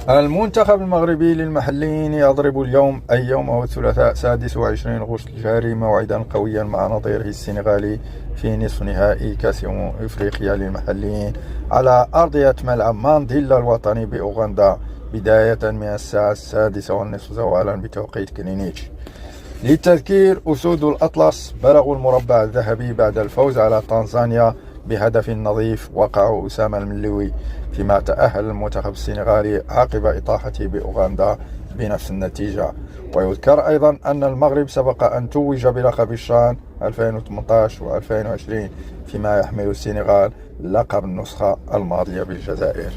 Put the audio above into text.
المنتخب المغربي للمحليين يضرب اليوم أي يومه الثلاثاء 26 غشت الجاري موعدا قويا مع نظيره السنغالي في نصف نهائي كأس إفريقيا للمحليين على أرضية ملعب مانديلا الوطني بأوغندا بداية من الساعة 6:30 زوالا بتوقيت غرينتش. للتذكير، أسود الأطلس بلغوا المربع الذهبي بعد الفوز على تنزانيا بهدف نظيف وقعه أسامة الملوي، فيما تأهل المنتخب السنغالي عقب إطاحته بأوغندا بنفس النتيجة. ويذكر أيضا أن المغرب سبق أن توج بلقب الشان 2018 و2020، فيما يحمل السنغال لقب النسخة الماضية بالجزائر.